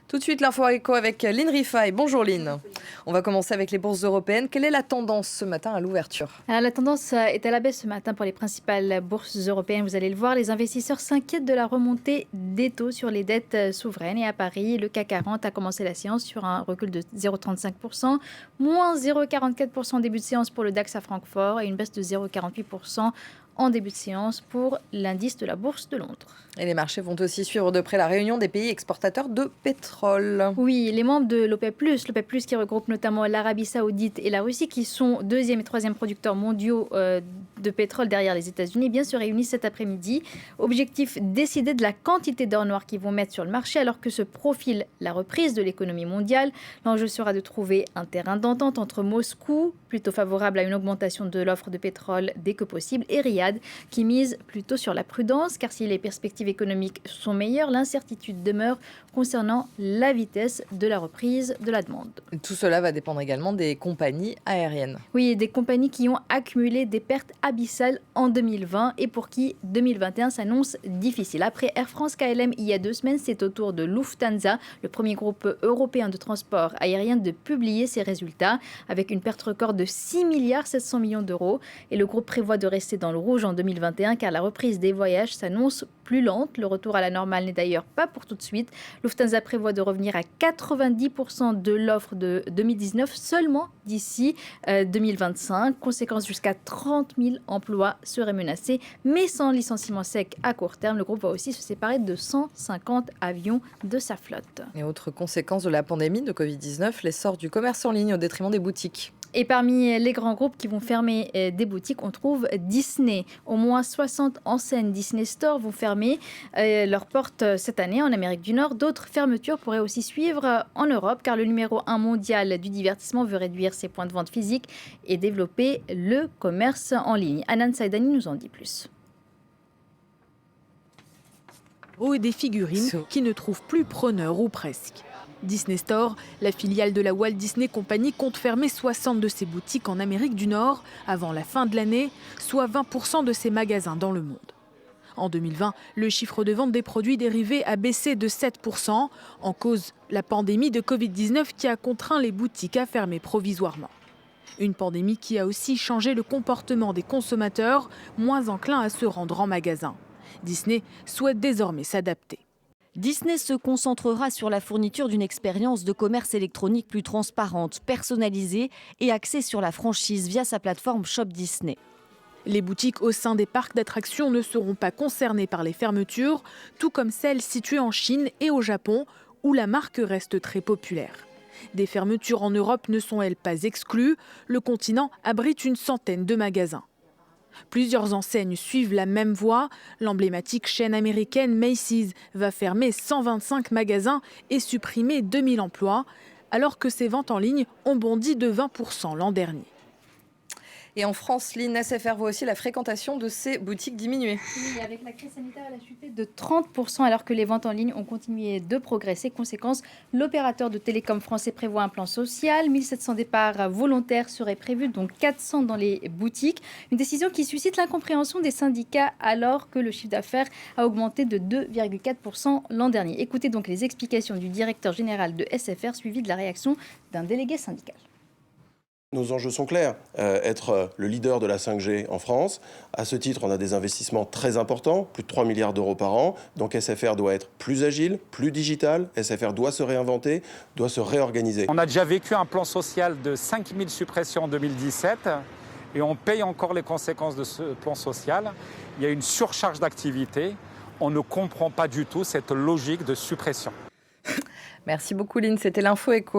Tout de suite, l'info éco avec Lynn Rifaille. Bonjour Lynn. On va commencer avec les bourses européennes. Quelle est la tendance ce matin à l'ouverture? Alors, la tendance est à la baisse ce matin pour les principales bourses européennes. Vous allez le voir, les investisseurs s'inquiètent de la remontée des taux sur les dettes souveraines. Et à Paris, le CAC 40 a commencé la séance sur un recul de 0,35%, moins 0,44% en début de séance pour le DAX à Francfort et une baisse de 0,48% en début de séance pour l'indice de la Bourse de Londres. Et les marchés vont aussi suivre de près la réunion des pays exportateurs de pétrole. Oui, les membres de l'OPEP+, qui regroupe notamment l'Arabie Saoudite et la Russie, qui sont deuxième et troisième producteurs mondiaux de pétrole derrière les États-Unis, se réunissent cet après-midi. Objectif, décider de la quantité d'or noir qu'ils vont mettre sur le marché alors que se profile la reprise de l'économie mondiale. L'enjeu sera de trouver un terrain d'entente entre Moscou, plutôt favorable à une augmentation de l'offre de pétrole dès que possible, et Riyad, qui mise plutôt sur la prudence, car si les perspectives économiques sont meilleures, l'incertitude demeure concernant la vitesse de la reprise de la demande. Tout cela va dépendre également des compagnies aériennes. Oui, des compagnies qui ont accumulé des pertes abyssales en 2020 et pour qui 2021 s'annonce difficile. Après Air France KLM il y a 2 semaines, c'est au tour de Lufthansa, le premier groupe européen de transport aérien, de publier ses résultats avec une perte record de 6,7 milliards d'euros. Et le groupe prévoit de rester dans le rouge en 2021 car la reprise des voyages s'annonce plus lente. Le retour à la normale n'est d'ailleurs pas pour tout de suite. Lufthansa prévoit de revenir à 90% de l'offre de 2019 seulement d'ici 2025. Conséquence, jusqu'à 30 000 emplois seraient menacés, mais sans licenciement sec à court terme. Le groupe va aussi se séparer de 150 avions de sa flotte. Et autre conséquence de la pandémie de Covid-19, l'essor du commerce en ligne au détriment des boutiques. Et parmi les grands groupes qui vont fermer des boutiques, on trouve Disney. Au moins 60 enseignes Disney Store vont fermer leurs portes cette année en Amérique du Nord. D'autres fermetures pourraient aussi suivre en Europe, car le numéro 1 mondial du divertissement veut réduire ses points de vente physiques et développer le commerce en ligne. Anan Saïdani nous en dit plus. Et des figurines qui ne trouvent plus preneur ou presque. Disney Store, la filiale de la Walt Disney Company, compte fermer 60 de ses boutiques en Amérique du Nord avant la fin de l'année, soit 20% de ses magasins dans le monde. En 2020, le chiffre de vente des produits dérivés a baissé de 7%, en cause la pandémie de Covid-19 qui a contraint les boutiques à fermer provisoirement. Une pandémie qui a aussi changé le comportement des consommateurs, moins enclins à se rendre en magasin. Disney souhaite désormais s'adapter. Disney se concentrera sur la fourniture d'une expérience de commerce électronique plus transparente, personnalisée et axée sur la franchise via sa plateforme Shop Disney. Les boutiques au sein des parcs d'attractions ne seront pas concernées par les fermetures, tout comme celles situées en Chine et au Japon, où la marque reste très populaire. Des fermetures en Europe ne sont, elles, pas exclues. Le continent abrite une centaine de magasins. Plusieurs enseignes suivent la même voie. L'emblématique chaîne américaine Macy's va fermer 125 magasins et supprimer 2000 emplois, alors que ses ventes en ligne ont bondi de 20% l'an dernier. Et en France, l'INSFR voit aussi la fréquentation de ces boutiques diminuer. Oui, avec la crise sanitaire, elle a chuté de 30% alors que les ventes en ligne ont continué de progresser. Conséquence, l'opérateur de télécom français prévoit un plan social. 1700 départs volontaires seraient prévus, donc 400 dans les boutiques. Une décision qui suscite l'incompréhension des syndicats alors que le chiffre d'affaires a augmenté de 2,4% l'an dernier. Écoutez donc les explications du directeur général de SFR suivi de la réaction d'un délégué syndical. Nos enjeux sont clairs, être le leader de la 5G en France. À ce titre, on a des investissements très importants, plus de 3 milliards d'euros par an. Donc SFR doit être plus agile, plus digital. SFR doit se réinventer, doit se réorganiser. On a déjà vécu un plan social de 5000 suppressions en 2017 et on paye encore les conséquences de ce plan social. Il y a une surcharge d'activité. On ne comprend pas du tout cette logique de suppression. Merci beaucoup Lynn, c'était l'info éco.